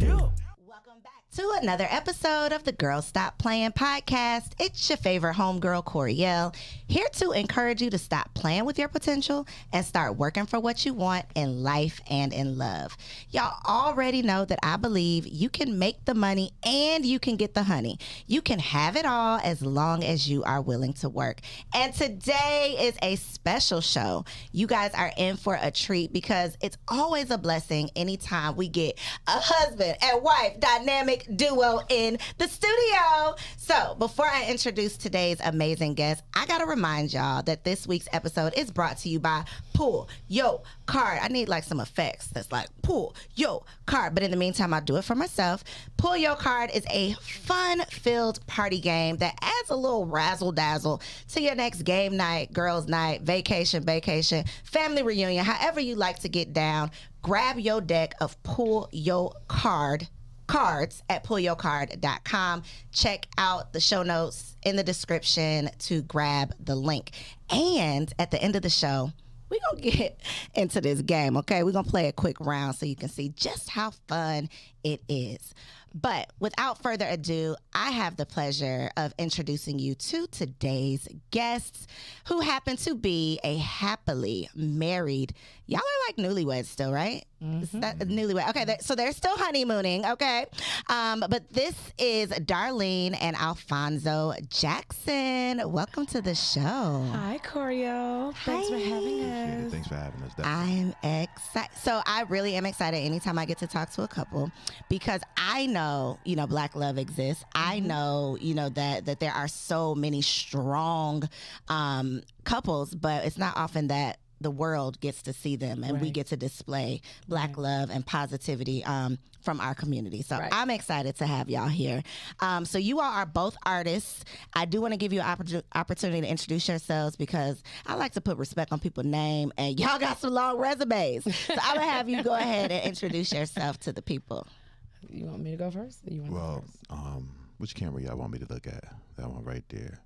Welcome back to another episode of the Girl Stop Playing podcast. It's your favorite homegirl, Coriel, here to encourage you to stop playing with your potential and start working for what you want in life and in love. Y'all already know that I believe you can make the money and you can get the honey. You can have it all as long as you are willing to work. And today is a special show. You guys are in for a treat because it's always a blessing anytime we get a husband and wife dynamic duo in the studio. So before I introduce today's amazing guest, I gotta remind y'all that this week's episode is brought to you by Pull Yo Card. I need like some effects that's like Pull Yo Card, but in the meantime I'll do it for myself. Pull Yo Card is a fun-filled party game that adds a little razzle-dazzle to your next game night, girls night, vacation, family reunion, however you like to get down. Grab your deck of Pull Yo cards at pullyocard.com. Check out the show notes in the description to grab the link. And at the end of the show, we're going to get into this game, okay? We're going to play a quick round so you can see just how fun it is. But without further ado, I have the pleasure of introducing you to today's guests, who happen to be a happily married. Y'all are like newlyweds still, right? Mm-hmm. Is that newlywed? Okay, so they're still honeymooning, okay? But this is Darlene and Alfonso Jackson. Welcome to the show. Hi, Corio. Thanks for having us. Thanks for having us. I'm excited. So I really am excited anytime I get to talk to a couple because I know, Black love exists. I know, that there are so many strong couples, but it's not often that the world gets to see them and we get to display Black love and positivity from our community. So I'm excited to have y'all here. So you all are both artists. I do want to give you an opportunity to introduce yourselves because I like to put respect on people's name, and y'all got some long resumes. So I'm going to have you go ahead and introduce yourself to the people. You want me to go first? Or you want to go first? Which camera y'all want me to look at? That one right there.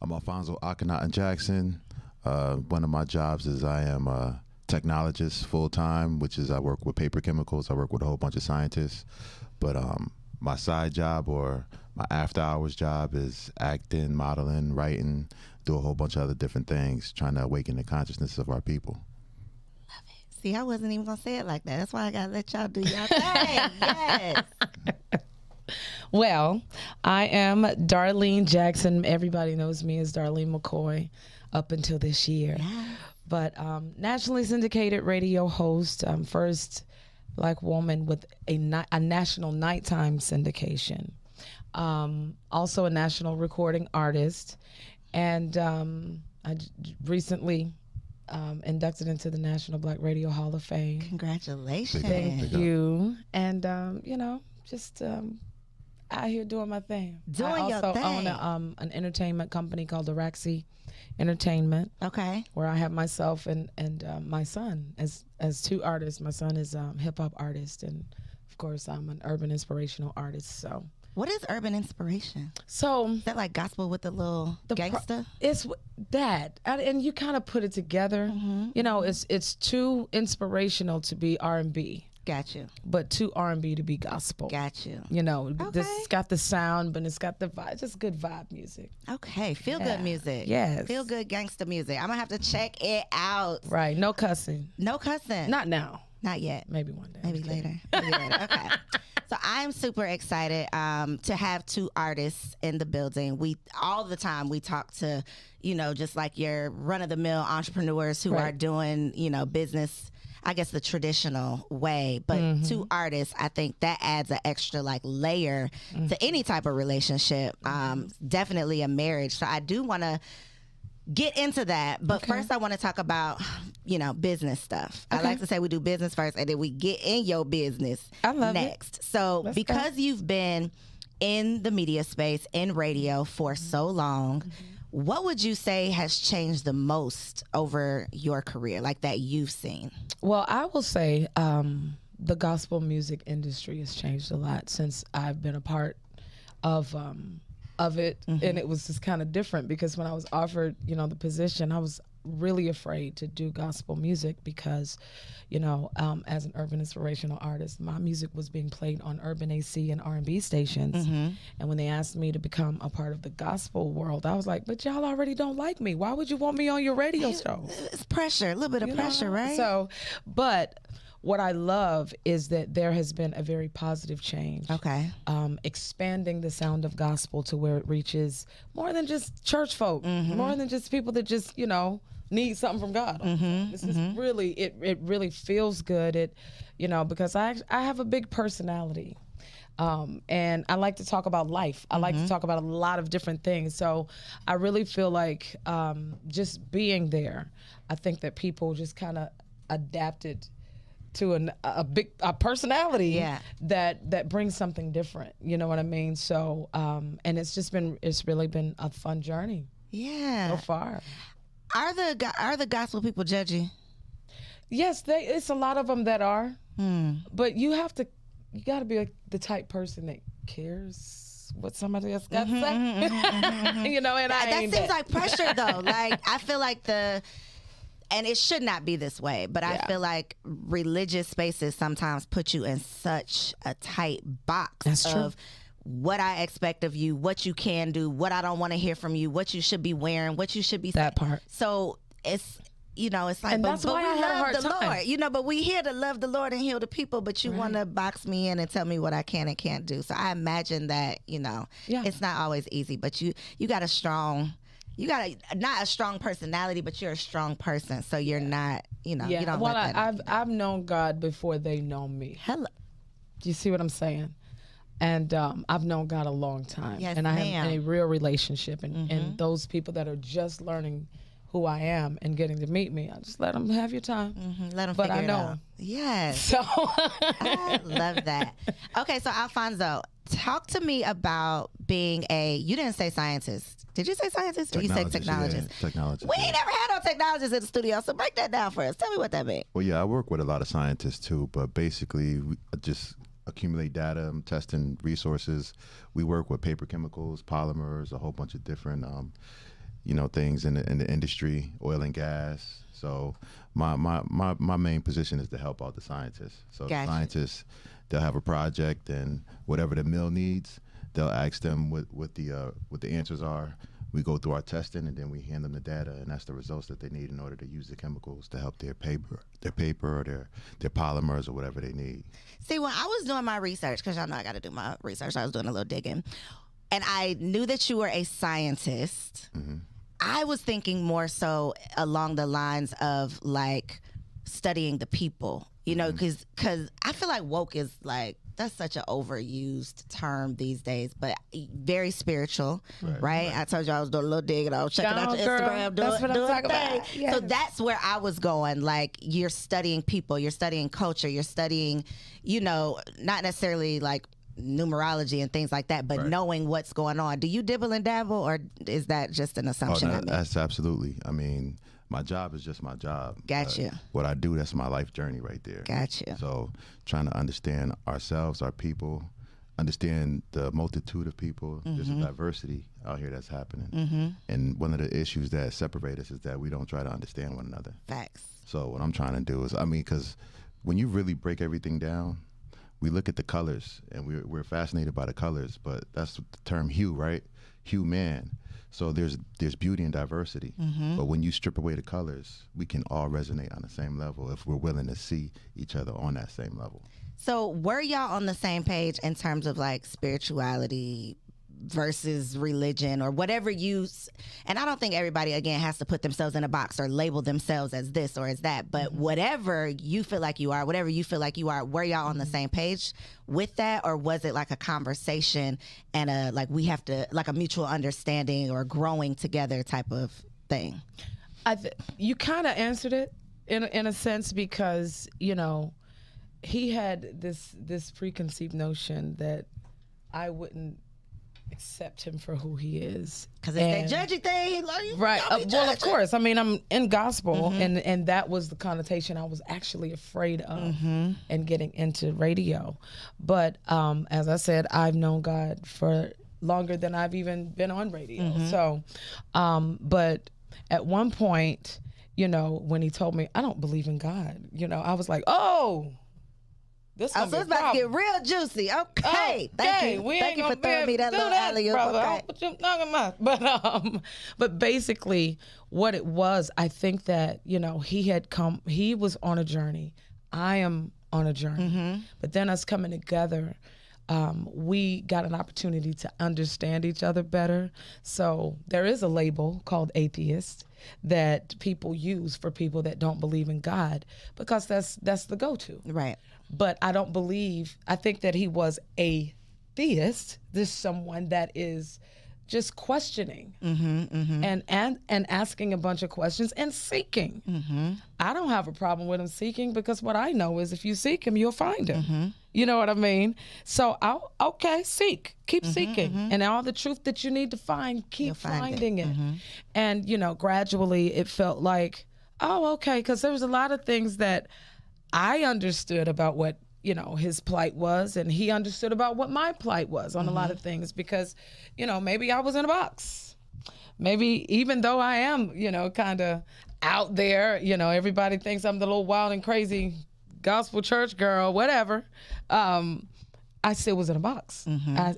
I'm Alfonso Jackson. One of my jobs is I am a technologist full-time, which is I work with paper chemicals. I work with a whole bunch of scientists. But my side job or my after-hours job is acting, modeling, writing, do a whole bunch of other different things, trying to awaken the consciousness of our people. Love it. See, I wasn't even going to say it like that. That's why I got to let y'all do y'all thing. Yes. Well, I am Darlene Jackson. Everybody knows me as Darlene McCoy up until this year. Yeah. But nationally syndicated radio host, first Black woman with a national nighttime syndication. Also a national recording artist. And I recently inducted into the National Black Radio Hall of Fame. Congratulations. Thank you. And, just out here doing my thing. I also own an entertainment company called Araxi Entertainment. Okay. Where I have myself and my son as two artists. My son is a hip hop artist, and of course I'm an urban inspirational artist. So. What is urban inspiration? So is that like gospel with the little gangsta? It's that, and you kind of put it together. Mm-hmm. It's too inspirational to be R&B. Got you. But too R&B to be gospel. Got you. This got the sound, but it's got the vibe. Just good vibe music. Okay, feel good music. Yes. Feel good gangster music. I'm gonna have to check it out. Right, no cussing. No cussing. Not now. Not yet. Maybe one day. Maybe later. Okay. So I'm super excited to have two artists in the building. All the time we talk to, just like your run-of-the-mill entrepreneurs who are doing, business, I guess the traditional way, but two artists, I think that adds an extra layer to any type of relationship, definitely a marriage. So I do want to get into that, but first I want to talk about, business stuff. I like to say we do business first and then we get in your business next. So because you've been in the media space, in radio for so long, what would you say has changed the most over your career, that you've seen? Well, I will say the gospel music industry has changed a lot since I've been a part of it, and it was just kind of different because when I was offered, the position, I was really afraid to do gospel music because, you know, as an urban inspirational artist, my music was being played on urban AC and R&B stations. And when they asked me to become a part of the gospel world, I was like, but y'all already don't like me. Why would you want me on your radio show? It's pressure, a little bit of pressure, right? So, but what I love is that there has been a very positive change. Okay. Expanding the sound of gospel to where it reaches more than just church folk, more than just people that just, you know, need something from God. This is really, it really feels good. It, you know, because I have a big personality. And I like to talk about life. I like to talk about a lot of different things. So I really feel like just being there, I think that people just kind of adapted to a personality that brings something different. You know what I mean? So, and it's really been a fun journey. Yeah. So far. Are the gospel people judgy? Yes, it's a lot of them that are. But you got to be like the type person that cares what somebody else got to say. You know, and that seems like pressure though. Like I feel like and it should not be this way, but I feel like religious spaces sometimes put you in such a tight box. That's true. What I expect of you, what you can do, what I don't want to hear from you, what you should be wearing, what you should be saying. That part. So it's, you know, it's like, and that's why I had a hard time. Lord, you know, but we here to love the Lord and heal the people, but you want to box me in and tell me what I can and can't do. So I imagine that, you know, it's not always easy, but you got not a strong personality, but you're a strong person. So you're not, you know, you don't well, let that. I've known God before they know me. Hello. Do you see what I'm saying? And I've known God a long time. Yes, and I ma'am. have a real relationship. And those people that are just learning who I am and getting to meet me, I just let them have your time. Let them but figure I it know out. them. Yes. So I love that. Okay, so Alfonso, talk to me about being you didn't say scientist. Did you say scientist or you said technologist? Yeah, technologist. We ain't never had no technologists in the studio, so break that down for us. Tell me what that means. Well, yeah, I work with a lot of scientists too, but basically we just accumulate data, testing resources. We work with paper chemicals, polymers, a whole bunch of different, you know, things in the industry, oil and gas. So my main position is to help out the scientists. So Gotcha. Scientists, they'll have a project and whatever the mill needs, they'll ask them what the answers are. We go through our testing and then we hand them the data, and that's the results that they need in order to use the chemicals to help their paper or their polymers or whatever they need. See, when I was doing my research, because y'all know I got to do my research, I was doing a little digging, and I knew that you were a scientist. I was thinking more so along the lines of like studying the people, you know, because I feel like woke is like, that's such an overused term these days, but very spiritual, right? I told you I was doing a little dig and I was checking out your Instagram, doing thing. Yes. So that's where I was going. Like, you're studying people, you're studying culture, you're studying, you know, not necessarily like numerology and things like that, but knowing what's going on. Do you dibble and dabble, or is that just an assumption? Oh, no, that's absolutely. I mean, my job is just my job. Gotcha. What I do, that's my life journey right there. Gotcha. So trying to understand ourselves, our people, understand the multitude of people. There's a diversity out here that's happening. And one of the issues that separate us is that we don't try to understand one another. Facts. So what I'm trying to do is, I mean, because when you really break everything down, we look at the colors and we're fascinated by the colors, but that's the term hue, right? Hue man. So there's beauty and diversity. But when you strip away the colors, we can all resonate on the same level if we're willing to see each other on that same level. So were y'all on the same page in terms of like spirituality versus religion or whatever and I don't think everybody, again, has to put themselves in a box or label themselves as this or as that, but whatever you feel like you are, were y'all on the same page with that, or was it like a conversation and we have to, like a mutual understanding or growing together type of thing? You kind of answered it in a sense, because, you know, he had this preconceived notion that I wouldn't accept him for who he is, because it's that judgy thing, right? Well, of course. I mean, I'm in gospel, and that was the connotation I was actually afraid of, and getting into radio. But as I said, I've known God for longer than I've even been on radio. So, but at one point, you know, when he told me, I don't believe in God, you know, I was like, oh, this so it's about to get real juicy. Okay. Thank you. Thank you for throwing me that little alley-oop. Okay. What you talking about? But basically what it was, I think that, you know, he was on a journey. I am on a journey. But then us coming together, we got an opportunity to understand each other better. So there is a label called atheist that people use for people that don't believe in God, because that's the go-to. Right. But I think that he was a theist. There's someone that is just questioning and asking a bunch of questions and seeking. I don't have a problem with him seeking, because what I know is if you seek him, you'll find him. You know what I mean? So, seek. Keep seeking. And all the truth that you need to find, keep finding it. And, you know, gradually it felt like, oh, okay, because there was a lot of things that I understood about what, you know, his plight was, and he understood about what my plight was on a lot of things, because, you know, maybe I was in a box. Maybe even though I am, you know, kind of out there, you know, everybody thinks I'm the little wild and crazy gospel church girl, whatever. I still was in a box.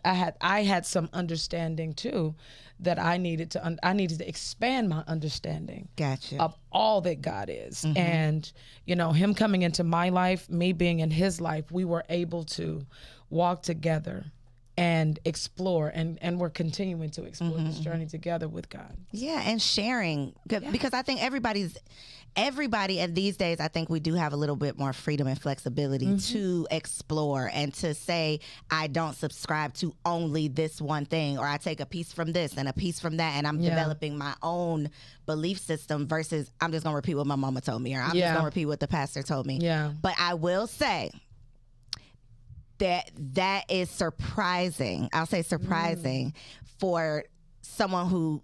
I had some understanding too, that I needed to expand my understanding of all that God is. And, you know, him coming into my life, me being in his life, we were able to walk together and explore, and we're continuing to explore this journey together with God. Yeah, and sharing, because I think everybody, and these days I think we do have a little bit more freedom and flexibility to explore and to say, I don't subscribe to only this one thing, or I take a piece from this and a piece from that, and I'm developing my own belief system, versus I'm just gonna repeat what my mama told me, or I'm just gonna repeat what the pastor told me. But I will say that is surprising. I'll say surprising for someone who,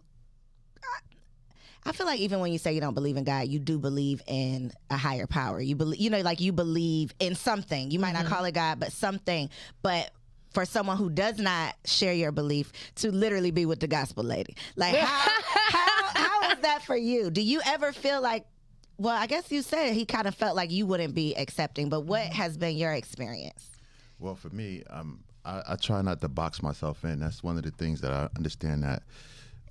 I feel like even when you say you don't believe in God, you do believe in a higher power. You believe, you know, like you believe in something. You might not call it God, but something. But for someone who does not share your belief, to literally be with the gospel lady, like how is that for you? Do you ever feel like, well, I guess you said he kind of felt like you wouldn't be accepting, but what has been your experience? Well, for me, I try not to box myself in. That's one of the things that I understand, that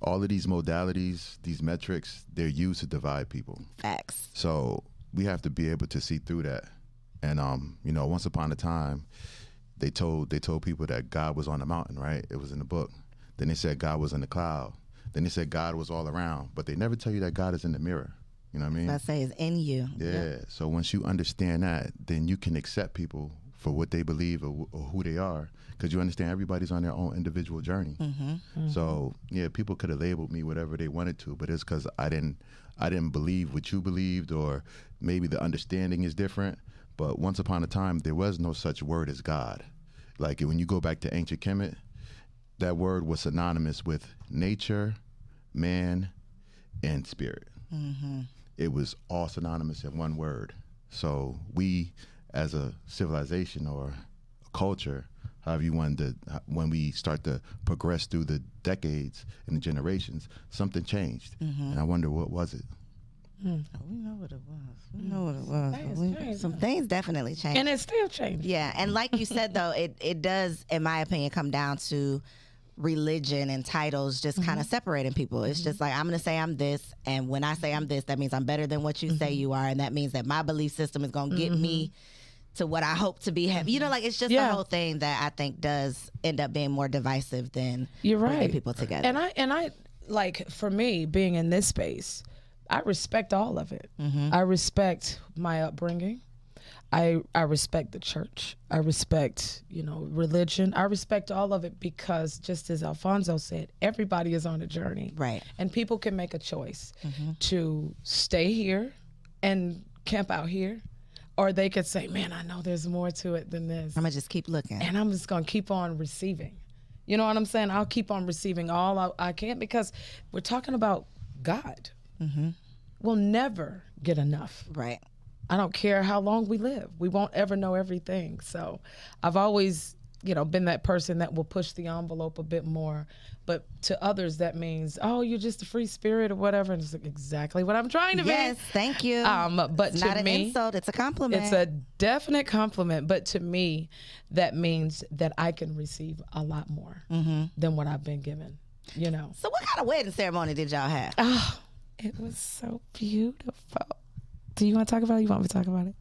all of these modalities, these metrics, they're used to divide people. Facts. So we have to be able to see through that. And you know, once upon a time, they told people that God was on the mountain, right? It was in the book. Then they said God was in the cloud. Then they said God was all around. But they never tell you that God is in the mirror. You know what I mean? I say is in you. Yeah. So once you understand that, then you can accept people for what they believe or who they are, because you understand everybody's on their own individual journey. So yeah, people could have labeled me whatever they wanted to, but it's because I didn't believe what you believed, or maybe the understanding is different. But once upon a time, there was no such word as God. Like when you go back to ancient Kemet, that word was synonymous with nature, man, and spirit. It was all synonymous in one word. So we, as a civilization or a culture, however you want to, when we start to progress through the decades and the generations, something changed. And I wonder, what was it? We know what it was. Some things definitely changed. And it's still changing. Yeah, and like you said, though, it does, in my opinion, come down to religion and titles just kind of separating people. It's just like, I'm going to say I'm this, and when I say I'm this, that means I'm better than what you say you are, and that means that my belief system is going to get me to what I hope to be. You know, like, it's just the whole thing that I think does end up being more divisive than bringing people together. And I like, for me, being in this space, I respect all of it. I respect my upbringing. I respect the church. I respect, you know, religion. I respect all of it, because just as Alfonso said, everybody is on a journey. Right. And people can make a choice to stay here and camp out here, or they could say, man, I know there's more to it than this. I'm going to just keep looking. And I'm just going to keep on receiving. You know what I'm saying? I'll keep on receiving all I can, because we're talking about God. We'll never get enough. Right. I don't care how long we live. We won't ever know everything. So I've always been that person that will push the envelope a bit more. But to others, that means, oh, you're just a free spirit or whatever. And it's like, exactly what I'm trying to be. Yes, thank you. But it's to not an me, insult, it's a compliment. it's a definite compliment. But to me, that means that I can receive a lot more than what I've been given, So what kind of wedding ceremony did y'all have? Oh, it was so beautiful. Do you want to talk about it? You want me to talk about it?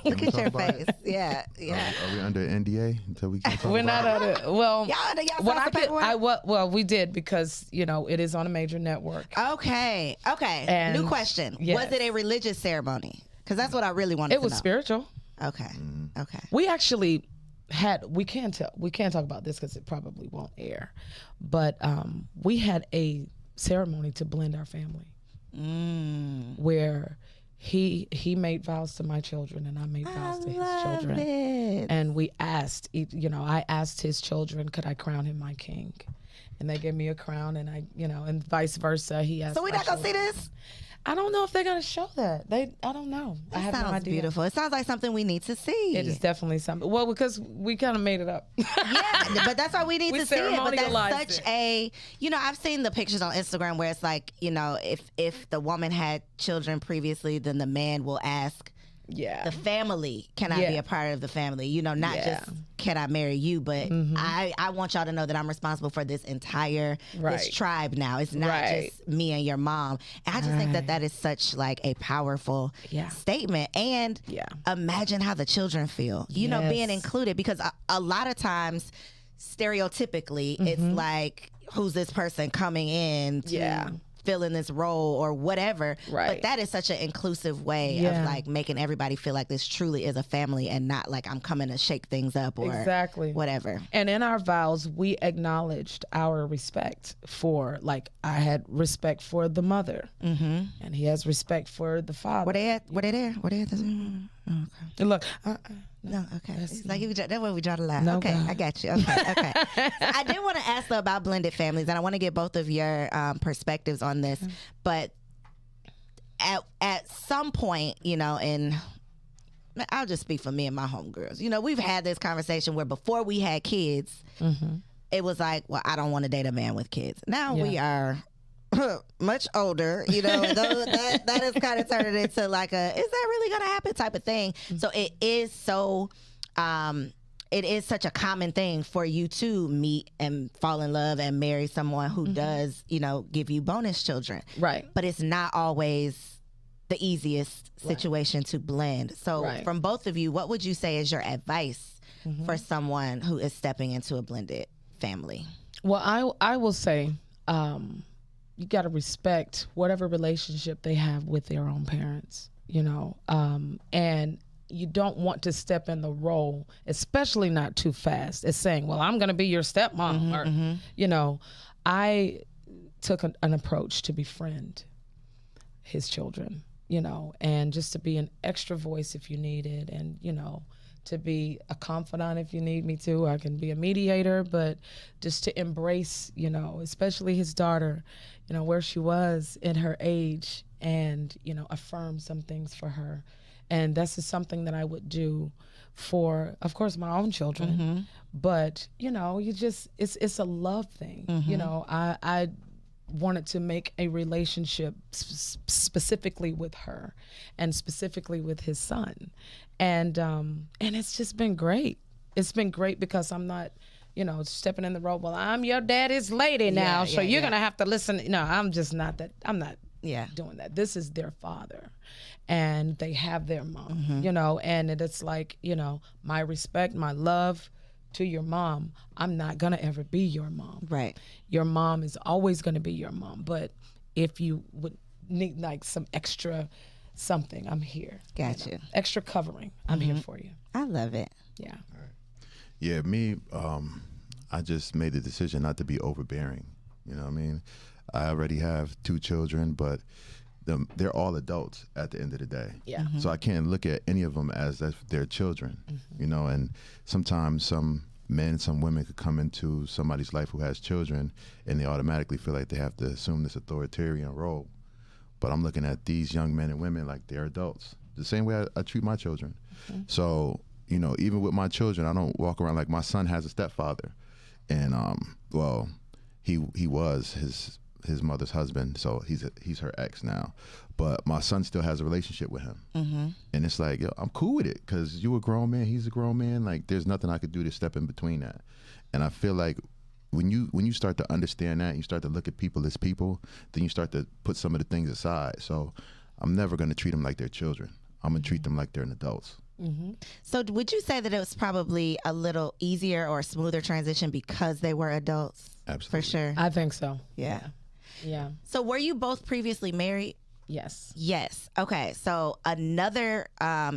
Look at your face. Yeah. Are we under NDA until we can talk We're about not it? under. Well, y'all what signed I the could, paperwork? well, we did because it is on a major network. Okay. And New question. yes. Was it a religious ceremony? Because that's what I really wanted to know. It was spiritual. Okay. Okay. We actually had. We can't talk about this because it probably won't air. But we had a ceremony to blend our family, where he made vows to my children and I made vows to his children. And we asked, I asked his children, could I crown him my king? And they gave me a crown, and and vice versa. He asked. So we're not gonna see this? I don't know if they're gonna show that. I don't know. I have no Sounds idea. beautiful. It sounds like something we need to see. It is definitely something. Well, because we kind of made it up. Yeah, but that's why we need We to see it. But that's ceremonialized such it. a, I've seen the pictures on Instagram where it's like, if the woman had children previously, then the man will ask Yeah. the family, can I be a part of the family? Not Yeah. just can I marry you, but I want y'all to know that I'm responsible for this entire this Right. tribe now. It's not Right. just me and your mom. And I just think that that is such like a powerful Yeah. statement. And imagine how the children feel, Yes. being included, because a lot of times stereotypically it's like, who's this person coming in to fill in this role or whatever. Right. But that is such an inclusive way of like making everybody feel like this truly is a family and not like I'm coming to shake things up or Exactly. whatever. And in our vows, we acknowledged our respect for, like, I had respect for the mother, and he has respect for the father. Were they at? Were they there? Were they at this? Oh, okay. And look, No, okay. It's like that's where we draw the line. No, okay, God. I got you. Okay. So I did want to ask though about blended families, and I want to get both of your perspectives on this. But at some point, and I'll just speak for me and my homegirls. We've had this conversation where before we had kids, it was like, well, I don't want to date a man with kids. Now we are much older, that is kind of turned into like is that really gonna happen type of thing. So it is such a common thing for you to meet and fall in love and marry someone who does give you bonus children, right. but it's not always the easiest situation to blend. So from both of you, what would you say is your advice for someone who is stepping into a blended family? Well, I will say, you got to respect whatever relationship they have with their own parents, and you don't want to step in the role, especially not too fast, as saying, well, I'm going to be your stepmom. I took an approach to befriend his children, and just to be an extra voice if you need it, and, to be a confidant if you need me to. I can be a mediator, but just to embrace, especially his daughter, where she was in her age, and, affirm some things for her. And that's just something that I would do for, of course, my own children. But, it's a love thing. I wanted to make a relationship specifically with her and specifically with his son. And it's just been great. It's been great because I'm not, stepping in the role, well, I'm your daddy's lady now, so you're going to have to listen. No, I'm just not that. I'm not doing that. This is their father, and they have their mom, and it's like, my respect, my love to your mom. I'm not going to ever be your mom. Right. Your mom is always going to be your mom. But if you would need like some extra something, I'm here. Gotcha. Extra covering, I'm here for you. I love it. Yeah. Yeah, me, I just made the decision not to be overbearing. You know what I mean? I already have 2 children, but they're all adults at the end of the day. Yeah. So I can't look at any of them as their children, and sometimes some men, some women could come into somebody's life who has children and they automatically feel like they have to assume this authoritarian role. But I'm looking at these young men and women like they're adults, the same way I treat my children. So you know, even with my children, I don't walk around like my son has a stepfather, and well, he was his mother's husband, so he's her ex now, but my son still has a relationship with him, and it's like, yo, I'm cool with it because you a grown man, he's a grown man. Like, there's nothing I could do to step in between that, and I feel like when you start to understand that, you start to look at people as people, then you start to put some of the things aside. So I'm never going to treat them like they're children. I'm going to treat them like they're adults. So would you say that it was probably a little easier or smoother transition because they were adults? Absolutely. For sure. I think so. Yeah. Yeah. So were you both previously married? Yes. Yes. Okay. So another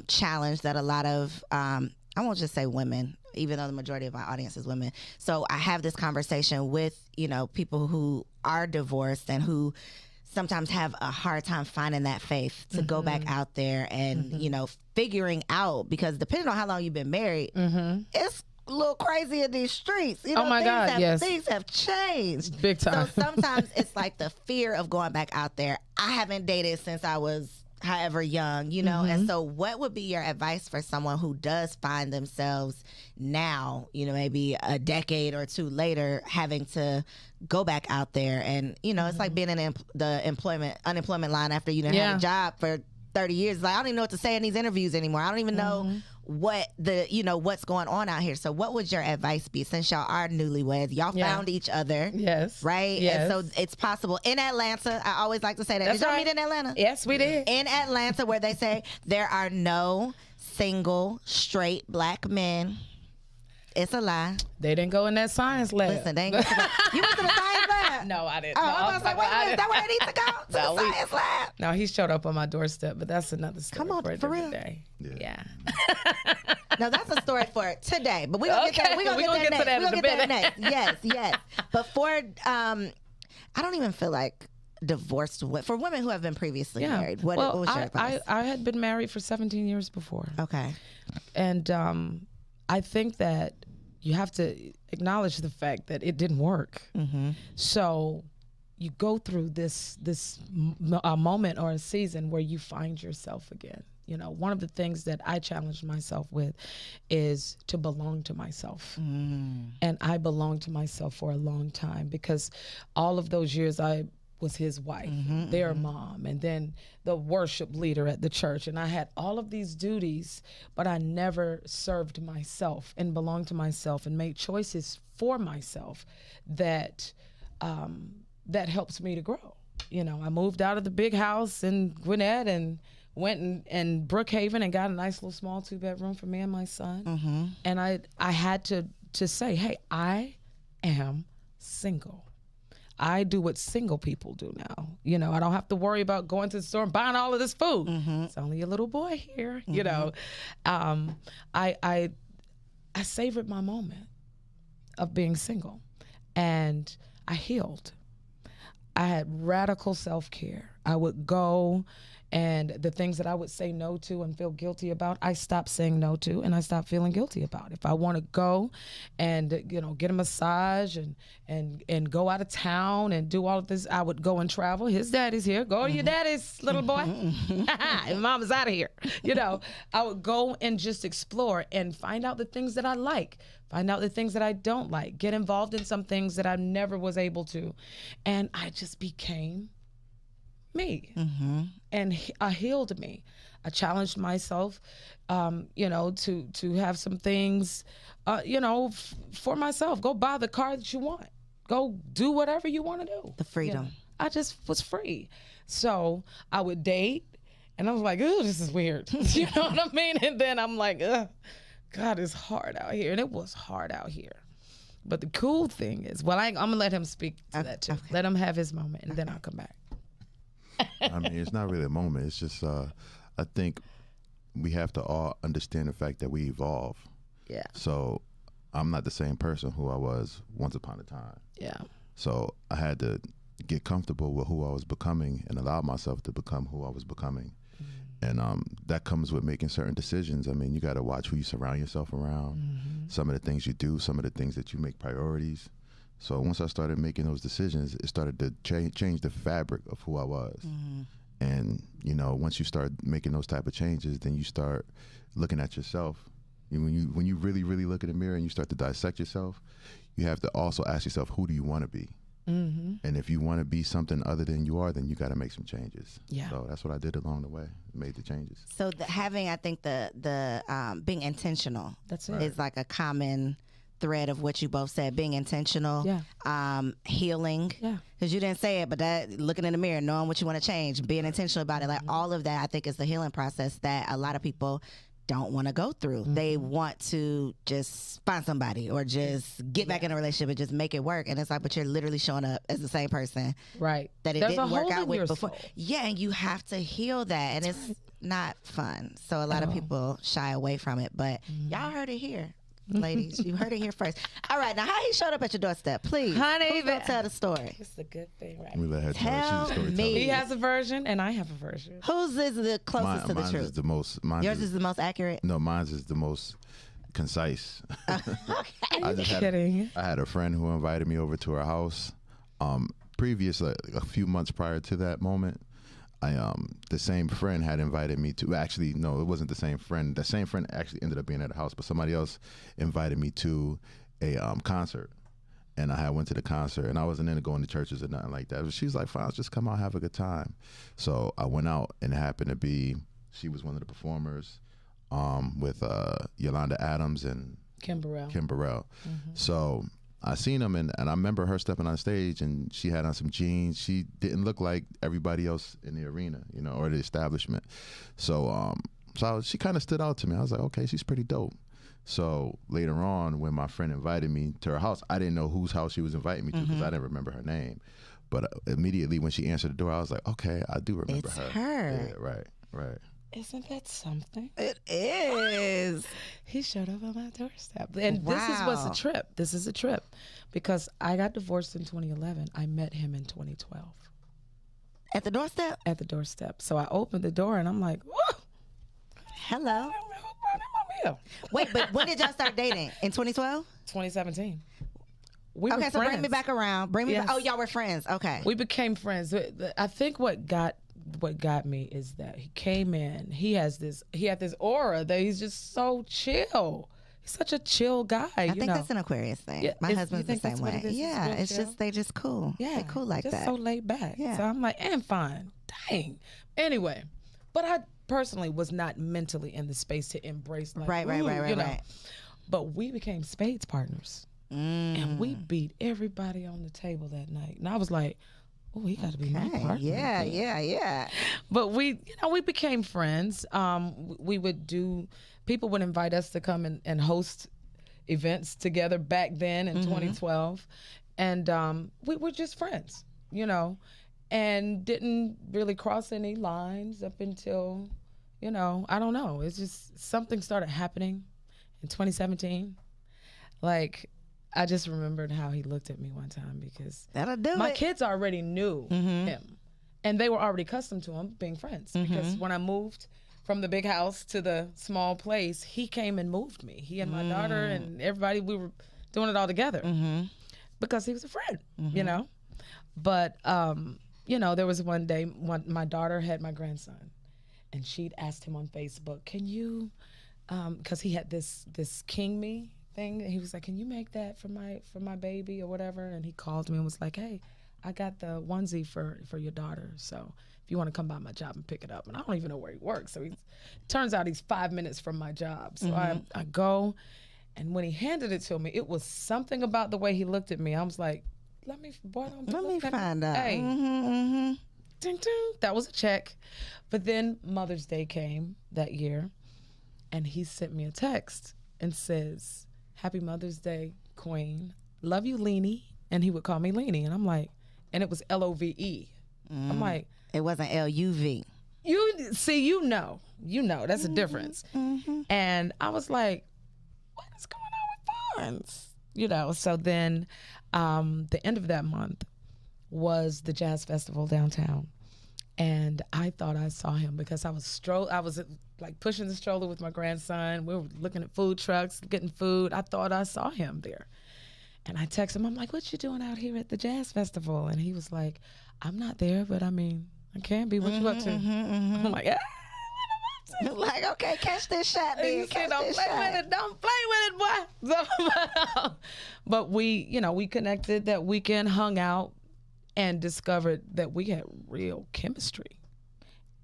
challenge that a lot of, I won't just say women, even though the majority of my audience is women. So I have this conversation with, you know, people who are divorced and who sometimes have a hard time finding that faith to go back out there and, you know, figuring out, because depending on how long you've been married, it's a little crazy in these streets. You know, Oh my God, yes. Things have changed. Big time. So sometimes it's like the fear of going back out there. I haven't dated since I was however young, you know, and so what would be your advice for someone who does find themselves now, you know, maybe a decade or two later, having to go back out there? And, you know, it's like being in the unemployment line after you done had a job for 30 years. Like, I don't even know what to say in these interviews anymore. I don't even know what's going on out here. So what would your advice be, since y'all are newlyweds? Y'all found each other. Yes. Right? Yes. And so it's possible. In Atlanta, I always like to say that. That's Did y'all right. meet in Atlanta? Yes, we did. In Atlanta, where they say there are no single straight black men. It's a lie. They didn't go in that science lab. Listen, they ain't go to you went to the science lab? No, I didn't. Oh, No, I was like, wait a minute, is that where I need to go? To No, the science lab? No, he showed up on my doorstep, but that's another story. Come on, for a for different real? day. Yeah. No, that's a story for today, but we're gonna get to that next. Yes. But for I don't even feel like divorced for women who have been previously married. What was your advice? I had been married for 17 years before. Okay. And I think that you have to acknowledge the fact that it didn't work. So you go through this moment or a season where you find yourself again. You know, one of the things that I challenged myself with is to belong to myself. And I belonged to myself for a long time, because all of those years I was his wife, their mom, and then the worship leader at the church. And I had all of these duties, but I never served myself and belonged to myself and made choices for myself that that helps me to grow. You know, I moved out of the big house in Gwinnett and went in Brookhaven and got a nice little small 2-bedroom for me and my son. And I had to say, hey, I am single. I do what single people do now. You know, I don't have to worry about going to the store and buying all of this food. It's only a little boy here, you know. I savored my moment of being single, and I healed. I had radical self-care. I would go, and the things that I would say no to and feel guilty about, I stopped saying no to, and I stopped feeling guilty about. If I want to go and, you know, get a massage and go out of town and do all of this, I would go and travel. His daddy's here. Go to your daddy's, little boy. And mama's out of here. You know, I would go and just explore and find out the things that I like, find out the things that I don't like, get involved in some things that I never was able to. And I just became me. And I healed me. I challenged myself, you know, to have some things, you know, for myself. Go buy the car that you want. Go do whatever you want to do. The freedom. You know, I just was free. So I would date, and I was like, oh, this is weird. You know what I mean? And then I'm like, ugh, God, it's hard out here. And it was hard out here. But the cool thing is, well, I'm going to let him speak to that too. Let him have his moment, and then I'll come back. I mean, it's not really a moment. It's just, I think we have to all understand the fact that we evolve. Yeah. So I'm not the same person who I was once upon a time. Yeah. So I had to get comfortable with who I was becoming and allow myself to become who I was becoming. And that comes with making certain decisions. I mean, you got to watch who you surround yourself around, some of the things you do, some of the things that you make priorities. So once I started making those decisions, it started to change the fabric of who I was. And, you know, once you start making those type of changes, then you start looking at yourself When you really, really look in the mirror and you start to dissect yourself, you have to also ask yourself, who do you want to be? And if you want to be something other than you are, then you got to make some changes. Yeah. So that's what I did along the way. Made the changes. So I think the being intentional. That's it. Is like a common thread of what you both said. Being intentional. Yeah. Healing. Yeah. Because you didn't say it, but that looking in the mirror, knowing what you want to change, being intentional about it, like all of that, I think is the healing process that a lot of people don't want to go through. They want to just find somebody or just get back in a relationship and just make it work. And it's like, but you're literally showing up as the same person. Right. That it There's didn't a work hole out in with your before. soul. Yeah, and you have to heal that. And it's not fun. So a lot of people shy away from it. But y'all heard it here. Ladies, you heard it here first. All right, now how he showed up at your doorstep, please. Honey, who's gonna tell the story? It's a good thing, right? Let me let her Tell She's a storyteller. me. He has a version, and I have a version. Whose is the closest to the Mine's truth? is the most. Yours is the most accurate? No, mine's is the most concise. I just Kidding. I had a friend who invited me over to her house. Previously, a few months prior to that moment, the same friend had invited me to. Actually, no, it wasn't the same friend. The same friend actually ended up being at the house, but somebody else invited me to a concert. And I went to the concert, and I wasn't into going to churches or nothing like that. But she's like, "Fine, just come out, have a good time." So I went out, and it happened to be she was one of the performers with Yolanda Adams and Kim Burrell. So I seen them, and I remember her stepping on stage, and she had on some jeans. She didn't look like everybody else in the arena, or the establishment. So she kind of stood out to me. I was like, okay, she's pretty dope. So later on, when my friend invited me to her house, I didn't know whose house she was inviting me to because I didn't remember her name. But immediately when she answered the door, I was like, okay, I do remember It's her. her. Yeah, right. Isn't that something? It is. He showed up on my doorstep. And Wow. this is what's a trip. This is a trip. Because I got divorced in 2011. I met him in 2012. At the doorstep? At the doorstep. So I opened the door and I'm like, whoa. Hello. Yeah. Wait, but when did y'all start dating? In 2012? 2017. We were Okay, so bring me friends. back around. Bring me Yes. back. Oh, y'all were friends. Okay. We became friends. I think what got me is that he came in. He had this aura that he's just so chill. He's such a chill guy. I think that's an Aquarius thing. Yeah, My you husband's the think that's same what way. it is? It's Yeah, real it's chill? just they just cool. Yeah, They cool like just that. so laid back. Yeah. So I'm like, and fine, dang. Anyway, but I personally was not mentally in the space to embrace like, Right. But we became spades partners, and we beat everybody on the table that night. And I was like, oh, he got to be my partner. Yeah. But we became friends. People would invite us to come and host events together back then in 2012. And we were just friends, and didn't really cross any lines up until, I don't know. It's just something started happening in 2017. Like, I just remembered how he looked at me one time because That'll do my it. kids already knew him, and they were already accustomed to him being friends. Because when I moved from the big house to the small place, he came and moved me. He and my daughter and everybody, we were doing it all together because he was a friend, But, there was one day when my daughter had my grandson, and she'd asked him on Facebook, can you, because he had this King Me thing. He was like, can you make that for my baby or whatever? And he called me and was like, hey, I got the onesie for your daughter. So if you want to come by my job and pick it up. And I don't even know where he works. So turns out he's 5 minutes from my job. So I go, and when he handed it to me, it was something about the way he looked at me. I was like, let me find out. Hey, ding, ding. That was a check. But then Mother's Day came that year, and he sent me a text and says, happy Mother's Day, Queen. Love you, Leanie. And he would call me Leanie. And I'm like, and it was Love. I'm like, It wasn't LUV. you know, that's a difference. And I was like, what is going on with Barnes? So then the end of that month was the jazz festival downtown. And I thought I saw him because I was like pushing the stroller with my grandson. We were looking at food trucks, getting food. I thought I saw him there. And I texted him, I'm like, what you doing out here at the jazz festival? And he was like, I'm not there, but I mean, I can be. What you up to? I'm like, what am I up Like, okay, catch this shot, And man. you say, Catch don't this play shot. with it. Don't play with it, boy. So, but we, we connected that weekend, hung out, and discovered that we had real chemistry.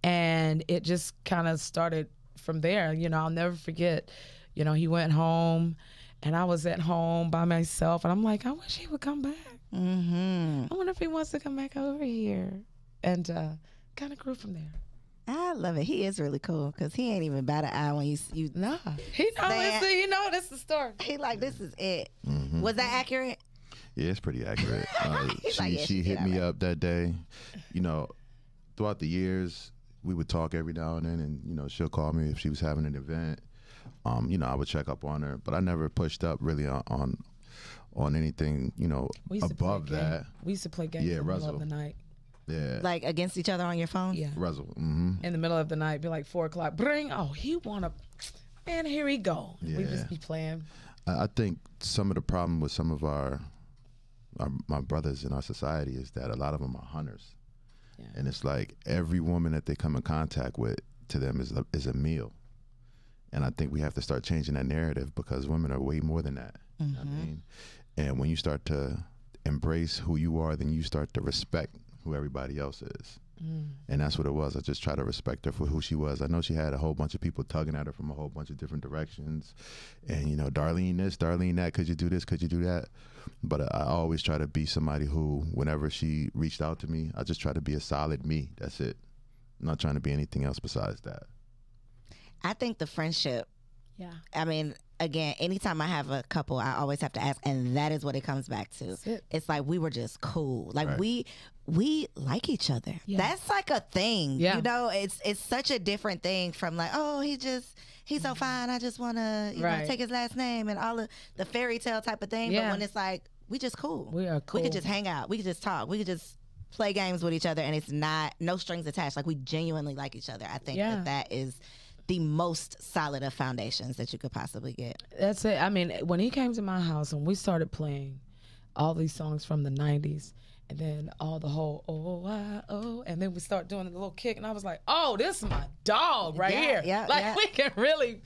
And it just kind of started from there. I'll never forget, he went home and I was at home by myself. And I'm like, I wish he would come back. Mm-hmm. I wonder if he wants to come back over here. And kind of grew from there. I love it. He is really cool because he ain't even bat an eye when you Nah, he knows this is the story. He like, this is it. Mm-hmm. Was that accurate? Yeah, it's pretty accurate. He's like, yeah, she hit me up that day. Throughout the years, we would talk every now and then, and she'll call me if she was having an event. I would check up on her, but I never pushed up really on anything, We used to play above that. We used to play games in the middle of the night. Yeah. Like against each other on your phone? Yeah. Ruzzle. Mm-hmm. In the middle of the night, be like 4 o'clock. Bring, he wanna, man, here he go. Yeah. We just be playing. I think some of the problem with some of my brothers in our society is that a lot of them are hunters. Yeah. And it's like every woman that they come in contact with, to them is a meal. And I think we have to start changing that narrative because women are way more than that. You know what I mean? And when you start to embrace who you are, then you start to respect who everybody else is. And that's what it was. I just try to respect her for who she was. I know she had a whole bunch of people tugging at her from a whole bunch of different directions. And, Darlene this, Darlene that, could you do this, could you do that? But I always try to be somebody who, whenever she reached out to me, I just try to be a solid me. That's it. I'm not trying to be anything else besides that. I think the friendship, Yeah. I mean, again, anytime I have a couple, I always have to ask, and that is what it comes back to. That's it. It's like we were just cool. Like Right. we like each other. Yeah. That's like a thing. Yeah. It's such a different thing from like, oh, he's so fine. I just want to Right. take his last name and all of the fairy tale type of thing. Yeah. But when it's like, we just cool. We are cool. We could just hang out. We could just talk. We could just play games with each other, and it's no strings attached. Like we genuinely like each other. I think Yeah. that is the most solid of foundations that you could possibly get. That's it. I mean, when he came to my house and we started playing all these songs from the 90s, and then all the whole and then we start doing the little kick, and I was like, oh, this is my dog right Yeah, here. yeah, like yeah. we can really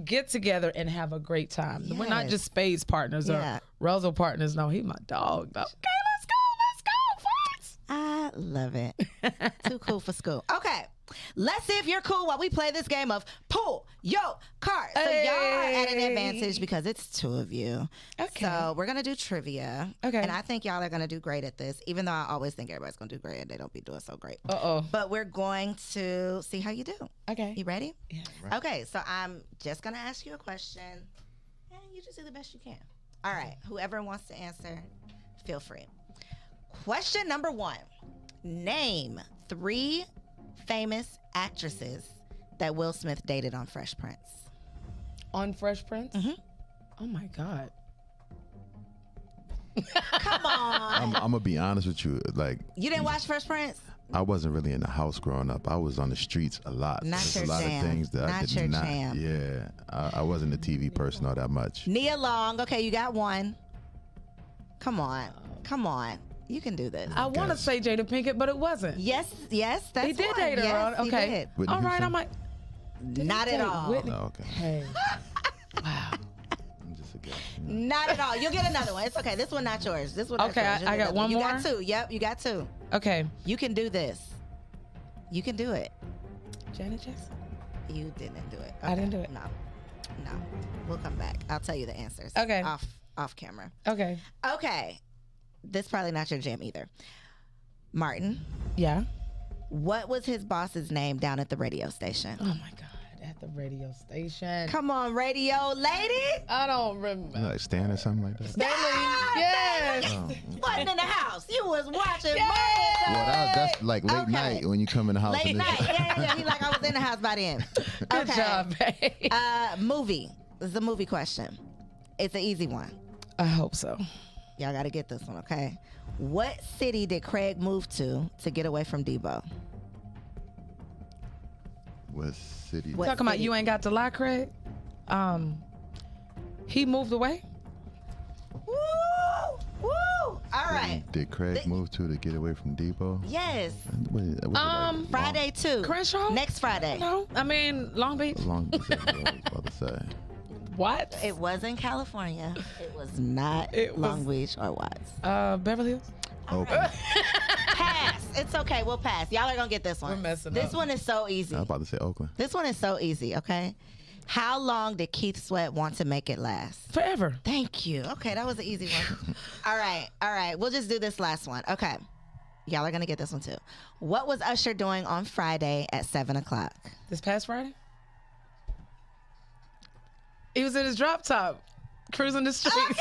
get together and have a great time. We're not Yes. just spades partners Yeah. or Russell partners. No, he's my dog. Okay, let's go, folks. I love it. Too cool for school. Okay. Let's see if you're cool while we play this game of pull your card. So y'all are at an Hey. advantage because it's two of you. Okay. So we're going to do trivia. Okay. And I think y'all are going to do great at this, even though I always think everybody's going to do great and they don't be doing so great. Uh-oh. But we're going to see how you do. Okay. You ready? Yeah. Okay, so I'm just going to ask you a question, and you just do the best you can. All right, whoever wants to answer, feel free. Question number 1. Name 3 famous actresses that Will Smith dated on Fresh Prince. On Fresh Prince? Mhm. Oh, my God. Come on. I'm going to be honest with you. Like, You didn't watch Fresh Prince? I wasn't really in the house growing up. I was on the streets a lot. Not There's your a lot jam. of things that I Not did your not. jam. Yeah, I wasn't a TV person all that much. Nia Long. Okay, you got 1. Come on. Come on. You can do this. I want to Guess. say Jada Pinkett, but it wasn't. Yes, that's He did one. date her. Yes, he Okay. did. Whitney All right. Houston? I'm like, Not at all. Whitney. Oh, okay. Hey. Wow. I'm just a guess. You know. Not at all. You'll get another one. It's okay. This one not yours. This one. not Okay, yours. You'll I get got another one You more? got 2. Yep, you got 2. Okay. You can do this. You can do it. Janet Jackson. You didn't do it. I didn't do it. No. We'll come back. I'll tell you the answers. Okay. Off camera. Okay. Okay. This probably not your jam either. Martin, Yeah. what was his boss's name down at the radio station? Oh my God. At the radio station. Come on, radio lady. I don't remember. Like Stan or something like that. Yes. Oh. Wasn't in the house. You was watching Yes. Martin. Well, that's like late Okay. night when you come in the house. Late and night. Yeah. He like, I was in the house by then. Good job, babe. Movie. This is a movie question. It's an easy one. I hope so. Y'all got to get this one, okay? What city did Craig move to get away from Debo? What city? What Talking about city? you ain't got to lie, Craig. He moved away. Woo! Woo! All right. right. Did Craig move to get away from Depot? Yes. Friday. Friday too. Crenshaw? Next Friday. No, I mean Long Beach. Long Beach. I was about to say. What? It was in California. It was not Long Beach or Watts. Beverly Hills. Oakland. Pass. It's okay. We'll pass. Y'all are gonna get this one. We're messing This up. one is so easy. I was about to say Oakland. This one is so easy. Okay. How long did Keith Sweat want to make it last? Forever. Thank you. Okay, that was an easy one. All right. We'll just do this last one. Okay. Y'all are gonna get this one too. What was Usher doing on Friday at 7:00? This past Friday? He was in his drop top, cruising the streets.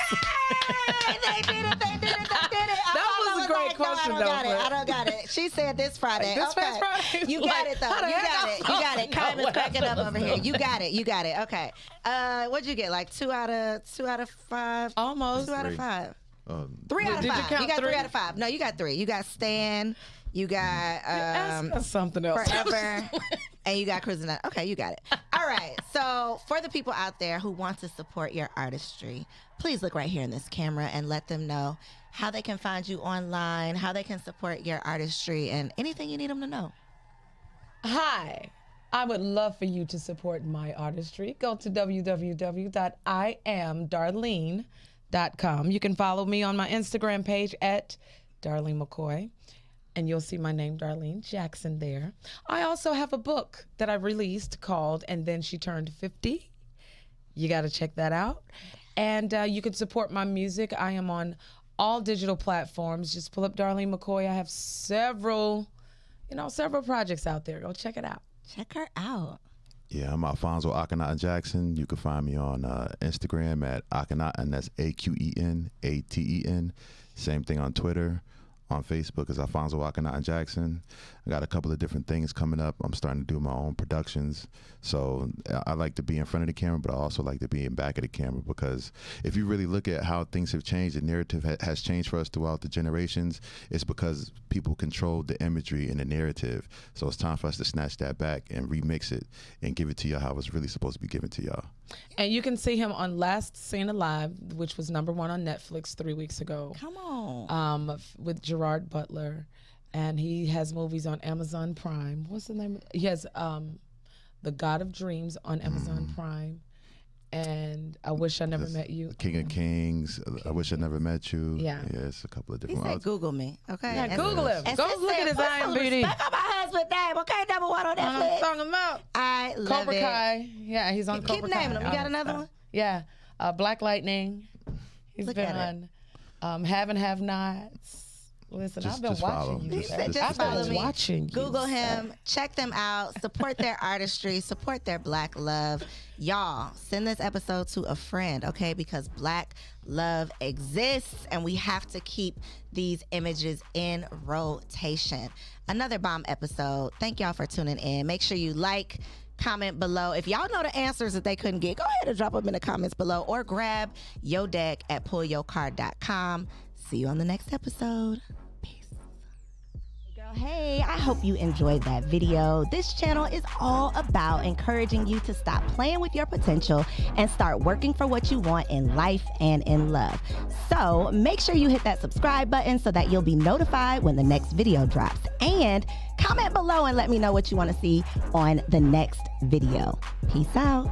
Okay, they did it. That was a great question, though. I don't got it. She said this Friday. This past Friday? You got it, though. How the You heck got it. Kai is cracking up over here. No. You got it. Okay. What'd you get? Like 2 out of 5? Almost. 2 out of 5. 3 Did out you of 5. count You got 3 3? out of 5. No, you got 3. You got Stan. You got That's something else. Forever. And you got Cruising Out. Okay, you got it. All right. So for the people out there who want to support your artistry, please look right here in this camera and let them know how they can find you online, how they can support your artistry, and anything you need them to know. Hi. I would love for you to support my artistry. Go to www.iamdarlene.com. You can follow me on my Instagram page at Darlene McCoy, and you'll see my name, Darlene Jackson, there. I also have a book that I released called And Then She Turned 50. You got to check that out. And you can support my music. I am on all digital platforms. Just pull up Darlene McCoy. I have several projects out there. Go check it out. Check her out. Yeah, I'm Alfonso Akhenaten Jackson. You can find me on Instagram at Akhenaten. That's AQENATEN. Same thing on Twitter. On Facebook is Alfonso Akhenaten Jackson. I got a couple of different things coming up. I'm starting to do my own productions. So I like to be in front of the camera, but I also like to be in back of the camera, because if you really look at how things have changed, the narrative has changed for us throughout the generations. It's because people control the imagery and the narrative. So it's time for us to snatch that back and remix it and give it to y'all how it's really supposed to be given to y'all. And you can see him on Last Seen Alive, which was #1 on Netflix 3 weeks ago. Come on. With Gerard Butler. And he has movies on Amazon Prime. What's the name? He has The God of Dreams on Amazon Prime. And I Wish I Never Met You. King of Kings, I Wish I Never Met You. Yeah. It's a couple of He different said ones. Google me, okay? Yeah, And- Google him. and Go sis look said, at his "Put some IMDb. respect on my husband's name, okay? #1 on I'm Netflix. talking about I love Cobra it. Kai. Yeah, he's on Keep Cobra Kai. naming them. You got another one? Yeah. Black Lightning. He's Look been at on Have and Have Nots. Listen, Just- I've been just follow. watching you. Just- He said, just just I've follow been me. watching you. Google him. Check them out. Support their artistry. Support their Black love. Y'all, send this episode to a friend, okay? Because Black love exists, and we have to keep these images in rotation. Another bomb episode. Thank y'all for tuning in. Make sure you like, comment below. If y'all know the answers that they couldn't get, go ahead and drop them in the comments below, or grab your deck at pullyourcard.com. See you on the next episode. Peace. Girl, hey, I hope you enjoyed that video. This channel is all about encouraging you to stop playing with your potential and start working for what you want in life and in love. So make sure you hit that subscribe button so that you'll be notified when the next video drops. And comment below and let me know what you want to see on the next video. Peace out.